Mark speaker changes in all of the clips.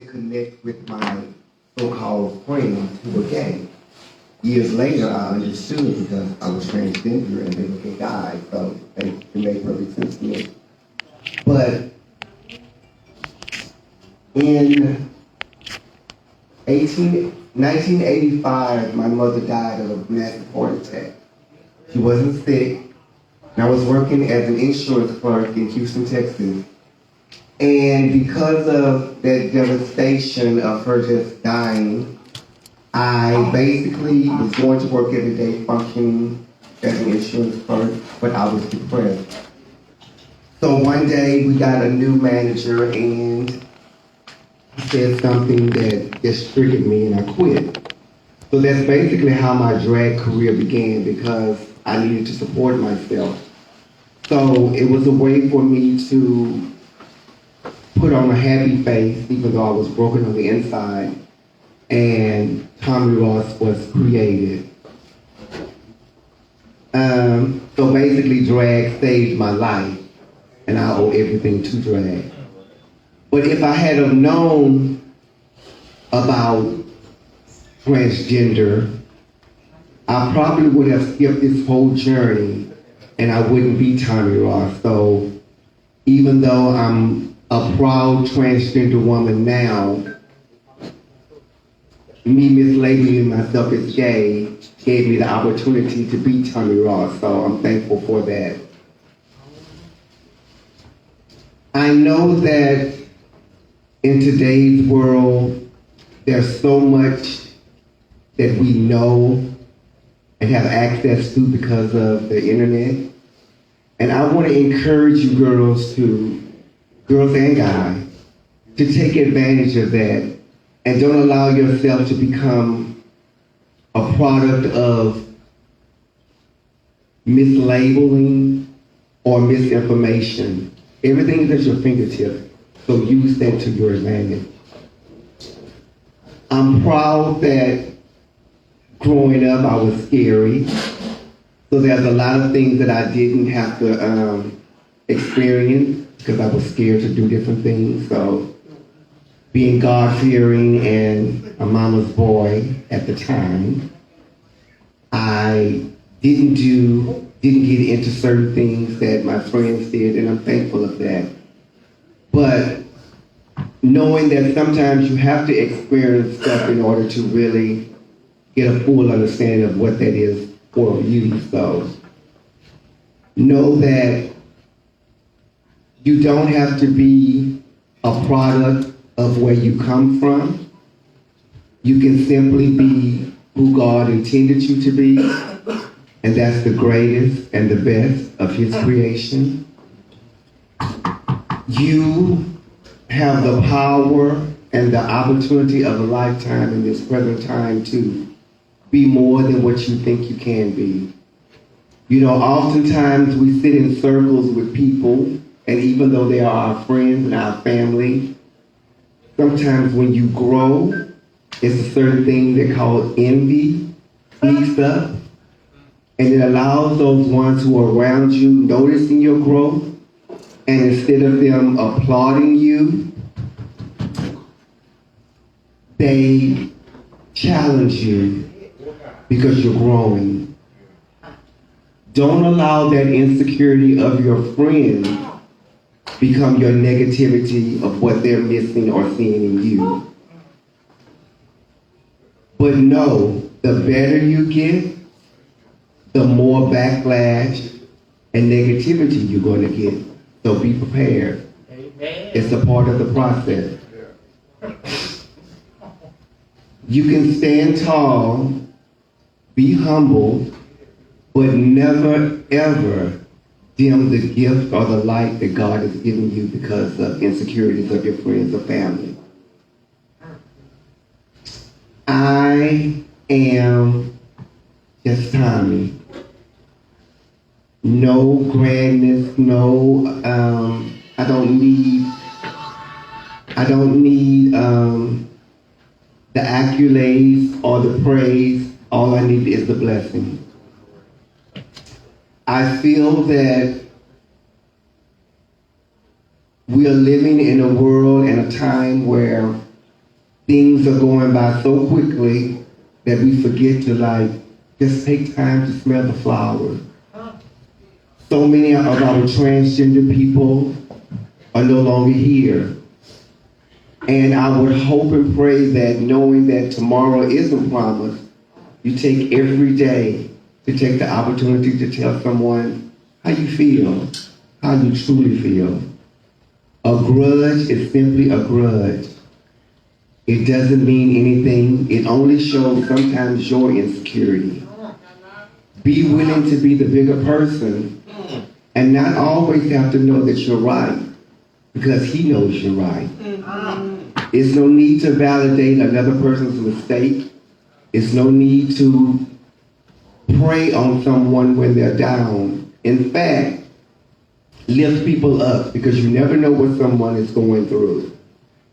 Speaker 1: connect with my so-called friends who were gay. Years later, I understood because I was transgender and they were gay guys, so it made perfect sense to me. But in 1985, my mother died of a massive heart attack. She wasn't sick, and I was working as an insurance clerk in Houston, Texas. And because of that devastation of her just dying, I basically was going to work every day functioning as an insurance clerk, but I was depressed. So one day we got a new manager and he said something that just triggered me and I quit. So that's basically how my drag career began because I needed to support myself. So it was a way for me to put on a happy face even though I was broken on the inside, and Tommie Ross was created. So basically drag saved my life and I owe everything to drag. But if I had have known about transgender, I probably would have skipped this whole journey and I wouldn't be Tommie Ross. So even though I'm a proud transgender woman now, me mislabeling myself as gay gave me the opportunity to be Tommie Ross, so I'm thankful for that. I know that in today's world, there's so much that we know and have access to because of the internet. And I want to encourage you girls and guys, to take advantage of that and don't allow yourself to become a product of mislabeling or misinformation. Everything is at your fingertips, so use that to your advantage. I'm proud that growing up I was scary, so there's a lot of things that I didn't have to experience because I was scared to do different things. So being God-fearing and a mama's boy at the time, I didn't get into certain things that my friends did, and I'm thankful of that. But knowing that sometimes you have to experience stuff in order to really get a full understanding of what that is for you. So know that you don't have to be a product of where you come from. You can simply be who God intended you to be, and that's the greatest and the best of His creation. You have the power and the opportunity of a lifetime in this present time to be more than what you think you can be. You know, oftentimes we sit in circles with people, and even though they are our friends and our family, sometimes when you grow, it's a certain thing they call envy sneaks up, and it allows those ones who are around you noticing your growth, and instead of them applauding you, they challenge you because you're growing. Don't allow that insecurity of your friends become your negativity of what they're missing or seeing in you. But know, the better you get, the more backlash and negativity you're going to get. So be prepared. Amen. It's a part of the process. You can stand tall, be humble, but never ever dim the gift or the light that God has given you because of insecurities of your friends or family. I am just Tommie. No grandness, no, I don't need the accolades or the praise. All I need is the blessing. I feel that we are living in a world and a time where things are going by so quickly that we forget to just take time to smell the flowers. So many of our transgender people are no longer here. And I would hope and pray that knowing that tomorrow isn't promised, you take every day to take the opportunity to tell someone how you feel, how you truly feel. A grudge is simply a grudge. It doesn't mean anything. It only shows sometimes your insecurity. Be willing to be the bigger person and not always have to know that you're right, because he knows you're right. It's no need to validate another person's mistake. It's no need to prey on someone when they're down. In fact, lift people up, because you never know what someone is going through.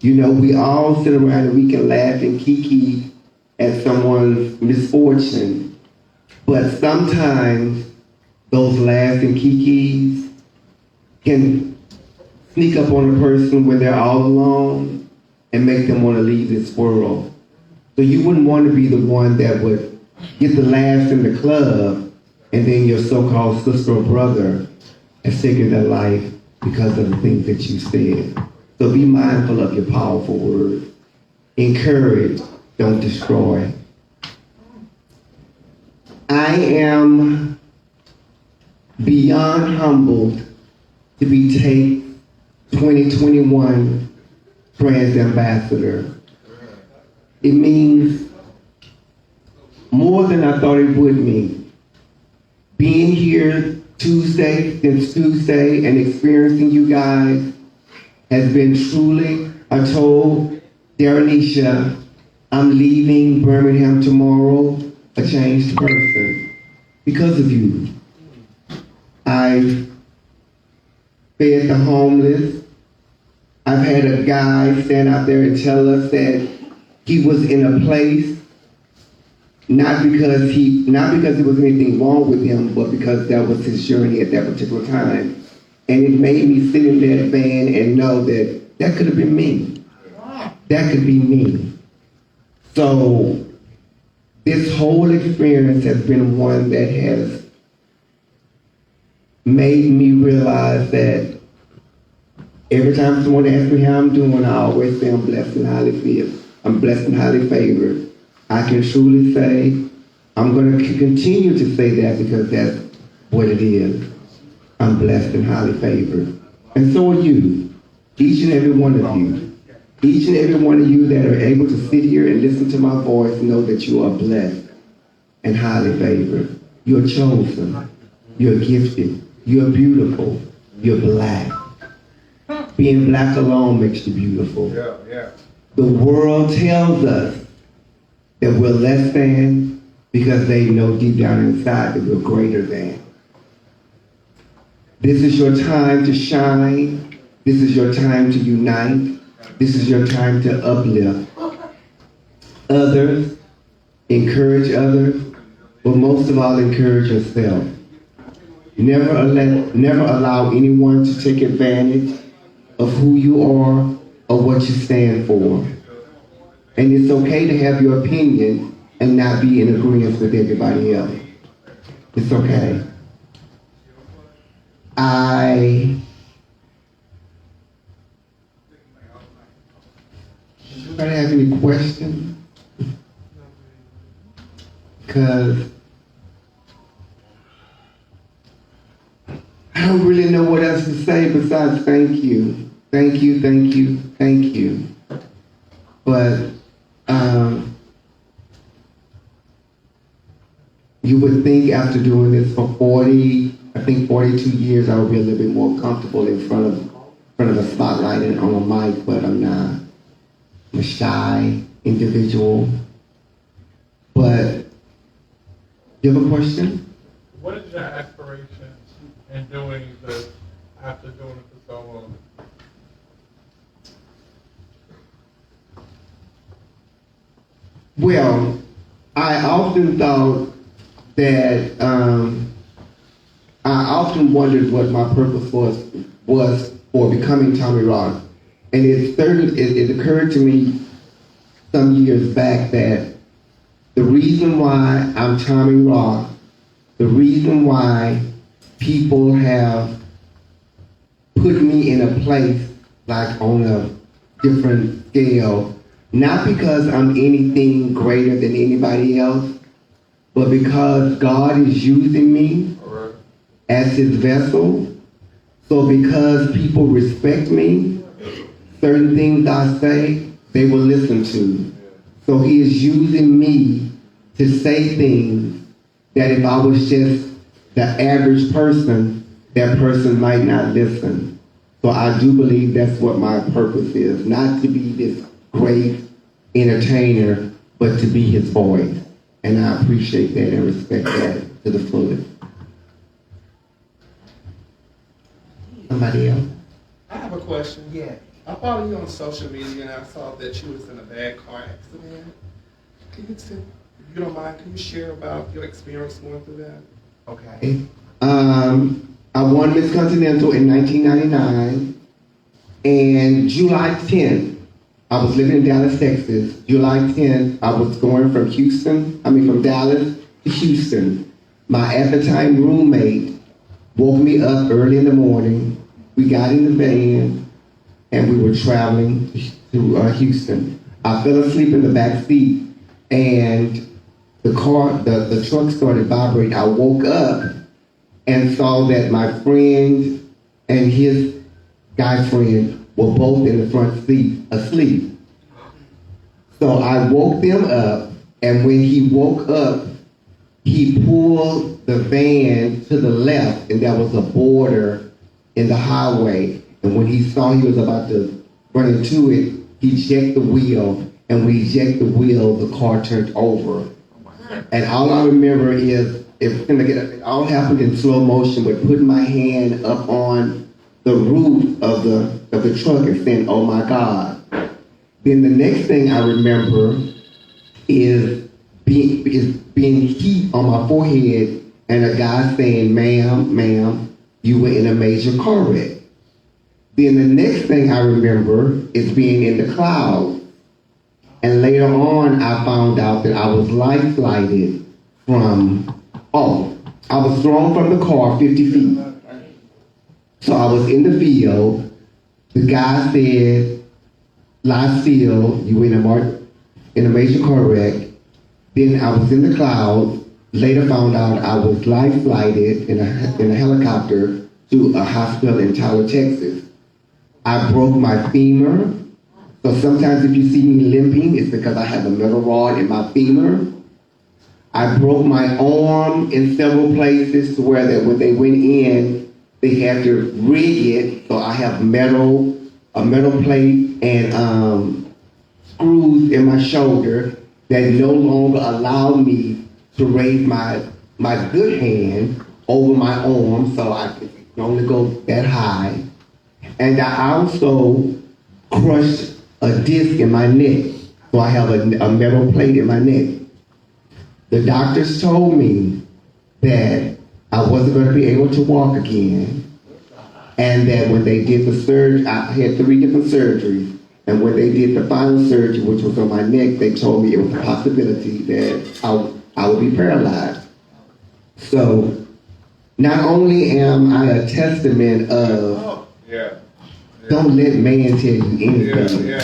Speaker 1: You know, we all sit around and we can laugh and kiki at someone's misfortune, but sometimes those laughs and kikis can sneak up on a person when they're all alone and make them want to leave this world. So you wouldn't want to be the one that would get the laughs in the club and then your so-called sister or brother has taken their life because of the things that you said. So be mindful of your powerful words. Encourage, don't destroy. I am beyond humbled to be Tate 2021 Trans Ambassador. It means more than I thought it would mean. Being here since Tuesday, and experiencing you guys has been truly, I told Darrenisha, I'm leaving Birmingham tomorrow a changed person because of you. I've fed the homeless. I've had a guy stand out there and tell us that he was in a place not because there was anything wrong with him, but because that was his journey at that particular time. And it made me sit in that van and know that could have been me. That could be me. So this whole experience has been one that has made me realize that every time someone asks me how I'm doing, I always say I'm blessed and highly favored. I'm blessed and highly favored. I can truly say, I'm going to continue to say that because that's what it is. I'm blessed and highly favored. And so are you, each and every one of you. Each and every one of you that are able to sit here and listen to my voice know that you are blessed and highly favored. You're chosen. You're gifted. You're beautiful. You're black. Being black alone makes you beautiful. The world tells us that we're less than because they know deep down inside that we're greater than. This is your time to shine. This is your time to unite. This is your time to uplift others, encourage others, but most of all, encourage yourself. Never allow anyone to take advantage of who you are or what you stand for. And it's okay to have your opinion and not be in agreement with everybody else. It's okay. Anybody have any questions? Because I don't really know what else to say besides thank you. Thank you, thank you, thank you. But you would think after doing this for 42 years, I would be a little bit more comfortable in front of a spotlight and on a mic, but I'm not. I'm a shy individual. But, you have a question?
Speaker 2: What is your aspiration in doing this after doing it for so long?
Speaker 1: Well, I often thought that I often wondered what my purpose was for becoming Tommie Ross. And it occurred to me some years back that the reason why I'm Tommie Ross, the reason why people have put me in a place like on a different scale, not because I'm anything greater than anybody else, but because God is using me as his vessel. So because people respect me, certain things I say, they will listen to. So he is using me to say things that if I was just the average person, that person might not listen. So I do believe that's what my purpose is, not to be this great entertainer, but to be his voice. And I appreciate that and respect that to the fullest. Somebody else?
Speaker 3: I have a question.
Speaker 1: Yeah.
Speaker 3: I follow you on social media and I saw that you was in a bad car accident. Can you, if you don't mind, can you share about your experience going through that?
Speaker 1: Okay. I won Miss Continental in 1999, and July 10th, I was living in Dallas, Texas. July 10th, I was going from Dallas to Houston. My at the time roommate woke me up early in the morning. We got in the van, and we were traveling to Houston. I fell asleep in the back seat, and the truck started vibrating. I woke up and saw that my friend and his guy friend were both in the front seat asleep. So I woke them up, and when he woke up, he pulled the van to the left, and there was a border in the highway. And when he saw he was about to run into it, he jacked the wheel, and when he jacked the wheel, the car turned over. And all I remember is, it all happened in slow motion, but putting my hand up on the roof of the truck and saying, "Oh my God." Then the next thing I remember is being heat on my forehead and a guy saying, ma'am, you were in a major car wreck. Then the next thing I remember is being in the clouds. And later on, I found out that I was life flighted I was thrown from the car 50 feet. So I was in the field. The guy said, lie still, you were in a major car wreck. Then I was in the clouds. Later found out I was life flighted in a helicopter to a hospital in Tyler, Texas. I broke my femur. So sometimes if you see me limping, it's because I have a metal rod in my femur. I broke my arm in several places to where that when they went in, they had to rig it. So I have a metal plate and screws in my shoulder that no longer allow me to raise my good hand over my arm, so I could only go that high. And I also crushed a disc in my neck, so I have a metal plate in my neck. The doctors told me that I wasn't going to be able to walk again, and that when they did the surgery, I had 3 different surgeries, and when they did the final surgery, which was on my neck, they told me it was a possibility that I would be paralyzed. So not only am I a testament of don't let man tell you anything.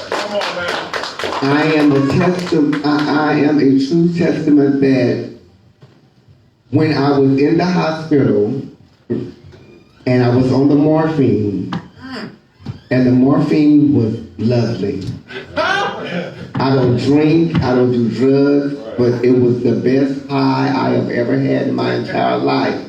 Speaker 2: Come on, man.
Speaker 1: I am a true testament that when I was in the hospital and I was on the morphine, and the morphine was lovely. I don't drink, I don't do drugs, but it was the best high I have ever had in my entire life.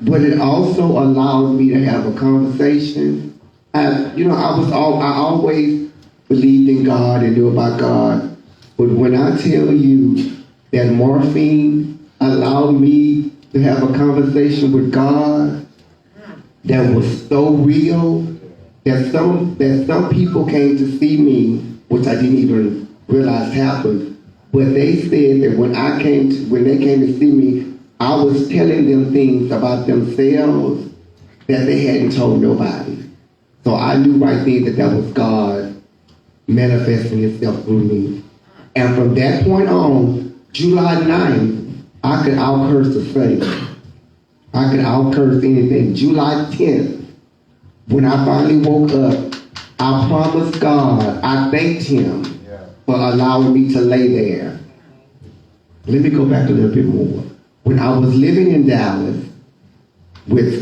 Speaker 1: But it also allowed me to have a conversation. I always believed in God and knew about God. But when I tell you that morphine allowed me to have a conversation with God that was so real, that some people came to see me, which I didn't even realize happened. But they said that when they came to see me, I was telling them things about themselves that they hadn't told nobody. So I knew right there that was God, manifesting itself through me. And from that point on, July 9th, I could out-curse the slave. I could out-curse anything. July 10th, when I finally woke up, I promised God, I thanked him for allowing me to lay there. Let me go back a little bit more. When I was living in Dallas with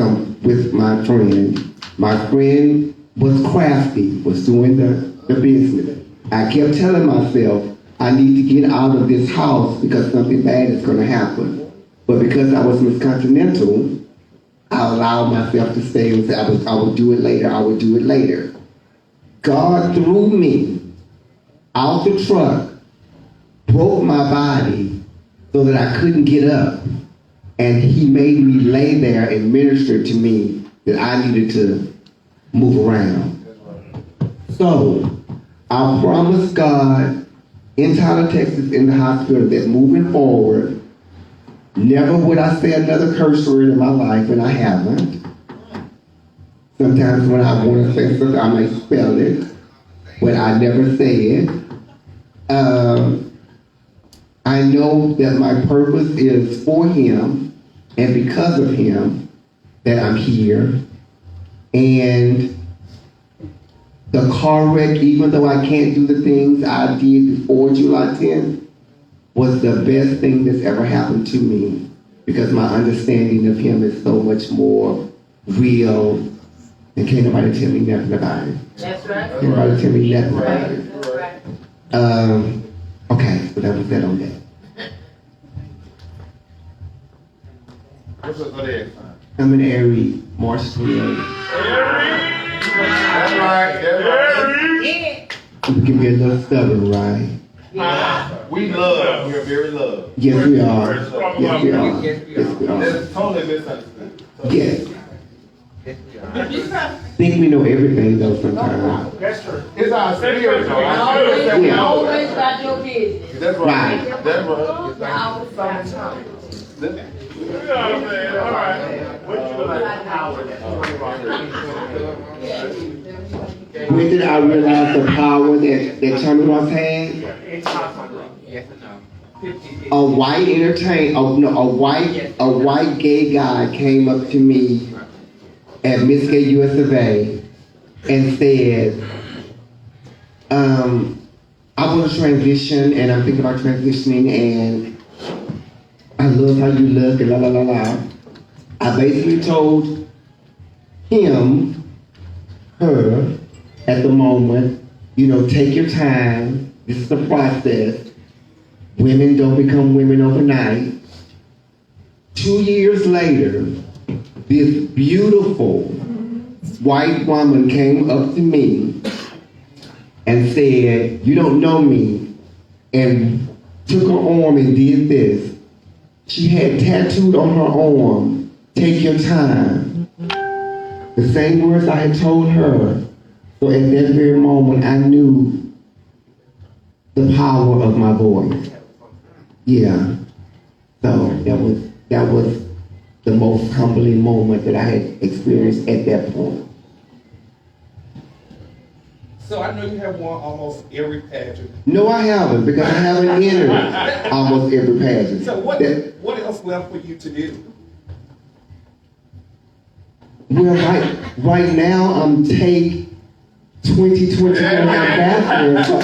Speaker 1: my friend was crafty, was doing the business. I kept telling myself, I need to get out of this house because something bad is going to happen. But because I was Miss Continental, I allowed myself to stay and say, I would do it later, I would do it later. God threw me out the truck, broke my body so that I couldn't get up. And he made me lay there and minister to me that I needed to move around. So, I promised God in Tyler, Texas, in the hospital, that moving forward, never would I say another curse word in my life, and I haven't. Sometimes when I want to say something, I may spell it, but I never say it. I know that my purpose is for him, and because of him, that I'm here. And the car wreck, even though I can't do the things I did before July 10th, was the best thing that's ever happened to me, because my understanding of him is so much more real, and can't nobody tell me nothing about it.
Speaker 4: That's right.
Speaker 1: Can't nobody tell me nothing about
Speaker 4: Right.
Speaker 1: it.
Speaker 4: That's right.
Speaker 1: Okay, so that was that on that.
Speaker 5: What's the zodiac sign?
Speaker 1: I'm an Aries, March 12th.
Speaker 5: That's right. That's right.
Speaker 4: Yeah.
Speaker 1: We can be a little stubborn, right?
Speaker 5: We love. We're very loved.
Speaker 1: Yes, we are. Yes, we are. Yes, we are.
Speaker 5: That's totally misunderstood.
Speaker 1: Yes. Think we know everything though sometimes.
Speaker 5: It's our spirit, though. Our
Speaker 4: Always,
Speaker 5: spirit said we know
Speaker 4: always
Speaker 5: it.
Speaker 4: about your business.
Speaker 5: That's right. That's right.
Speaker 4: Always about your
Speaker 1: When did I realize the power that Tommie Ross had? A white a white gay guy came up to me at Miss Gay US of A and said, I want to transition and I'm thinking about transitioning and I love how you look and la la la la. I basically told him, her, at the moment, take your time. This is the process. Women don't become women overnight. 2 years later, this beautiful white woman came up to me and said, you don't know me, and took her arm and did this. She had tattooed on her arm, take your time. The same words I had told her. So at that very moment, I knew the power of my voice. Yeah. So that was the most humbling moment that I had experienced at that point.
Speaker 3: So I know you have won almost every pageant.
Speaker 1: No, I haven't, because I haven't entered almost every pageant.
Speaker 3: So what else left for you to do?
Speaker 1: Well, right now, I'm take 2021 ambassador. So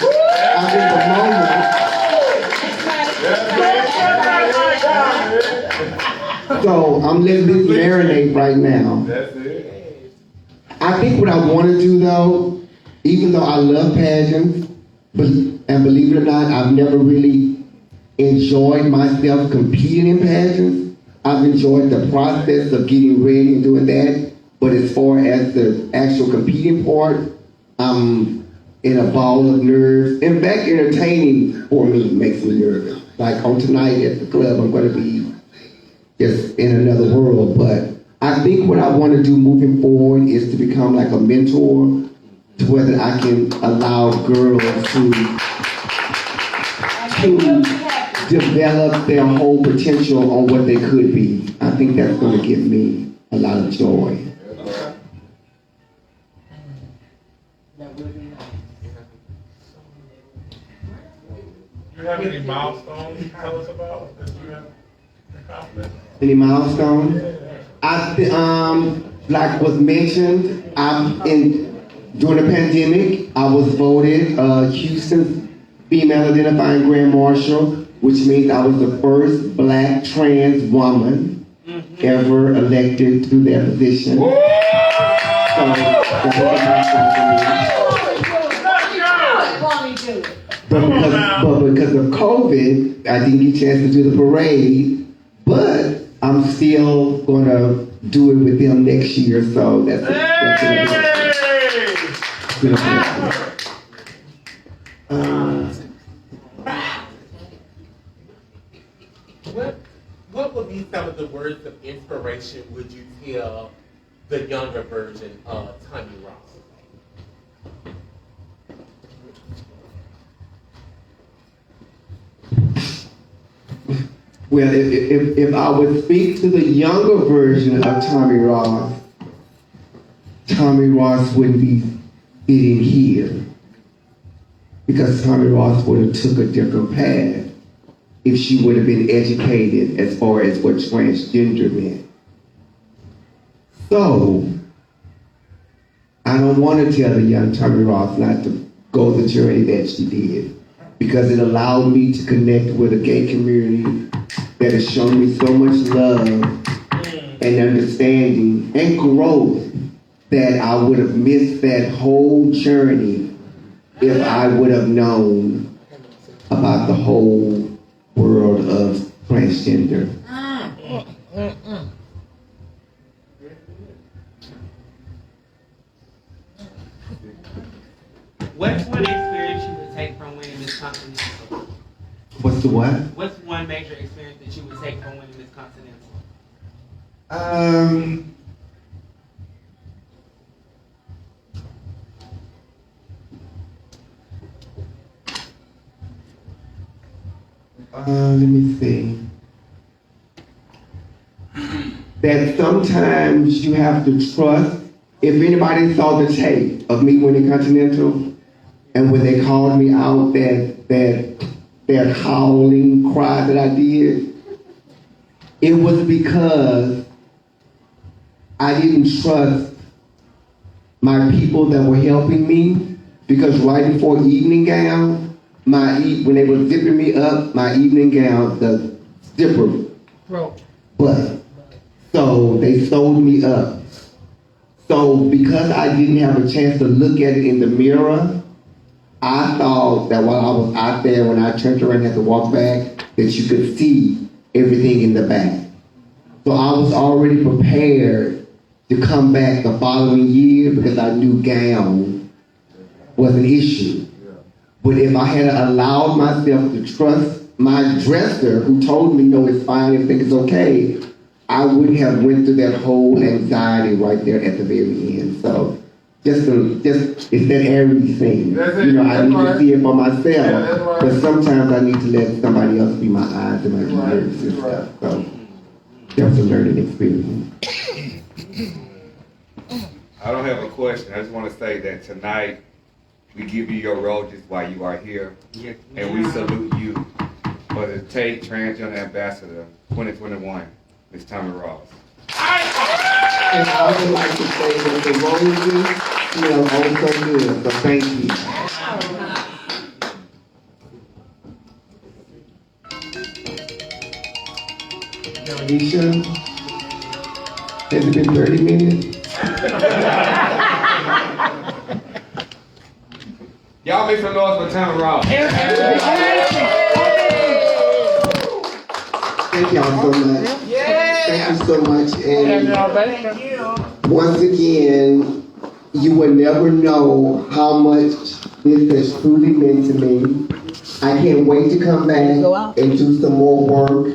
Speaker 1: I'm in the moment. So I'm letting this marinate right now.
Speaker 5: That's it.
Speaker 1: I think what I want to do though, even though I love pageants, and believe it or not, I've never really enjoyed myself competing in pageants. I've enjoyed the process of getting ready and doing that. But as far as the actual competing part, I'm in a ball of nerves. In fact, entertaining for me makes me nervous. Like on tonight at the club, I'm going to be just in another world. But I think what I want to do moving forward is to become like a mentor to whether I can allow girls to develop their whole potential on what they could be. I think that's going to give me a lot of joy.
Speaker 2: you have any milestones you tell us about that you have accomplished?
Speaker 1: Any milestones? Like was mentioned, during the pandemic, I was voted Houston's female identifying grand marshal, which means I was the first black trans woman ever elected to that position. So that was a milestone for me. But because of COVID, I didn't get a chance to do the parade, but I'm still gonna do it with them next year, so that's
Speaker 6: What would be some of the words of inspiration would you tell the younger version of Tommie Ross?
Speaker 1: Well, if I would speak to the younger version of Tommie Ross wouldn't be sitting here, because Tommie Ross would have took a different path if she would have been educated as far as what transgender meant. So, I don't want to tell the young Tommie Ross not to go the journey that she did, because it allowed me to connect with a gay community that has shown me so much love and understanding and growth that I would have missed that whole journey if I would have known about the whole world of transgender.
Speaker 7: What's one experience you would take from winning Miss Continental?
Speaker 1: What's the what?
Speaker 7: What's one major experience that you would take from winning Miss Continental?
Speaker 1: Let me see. That sometimes you have to trust. If anybody saw the tape of me winning Continental, and when they called me out, that howling cry that I did, it was because I didn't trust my people that were helping me. Because right before evening gown, when they were zipping me up, my evening gown, the zipper broke. But so they sewed me up. So because I didn't have a chance to look at it in the mirror, I thought that while I was out there, when I turned around and had to walk back, that you could see everything in the back. So I was already prepared to come back the following year because I knew gown was an issue. But if I had allowed myself to trust my dresser, who told me, no, it's fine, everything is okay, I wouldn't have went through that whole anxiety right there at the very end. So it's that Aries thing.
Speaker 5: That's it.
Speaker 1: You know, I need to see it for myself.
Speaker 5: Yeah, that's right.
Speaker 1: But sometimes I need to let somebody else be my eyes and my ears and stuff. So that was a learning experience.
Speaker 8: I don't have a question. I just want to say that tonight we give you your roses while you are here, and we salute you for the Tate Transgender Ambassador 2021, Ms. Tommie Ross.
Speaker 1: And I would like to say that the roses smell oh so good, so thank you. Alicia, has it been 30 minutes?
Speaker 8: Y'all make some noise for Tommie Ross.
Speaker 1: Thank y'all so much. Thank you so much. And once again, you will never know how much this has truly meant to me. I can't wait to come back and do some more work.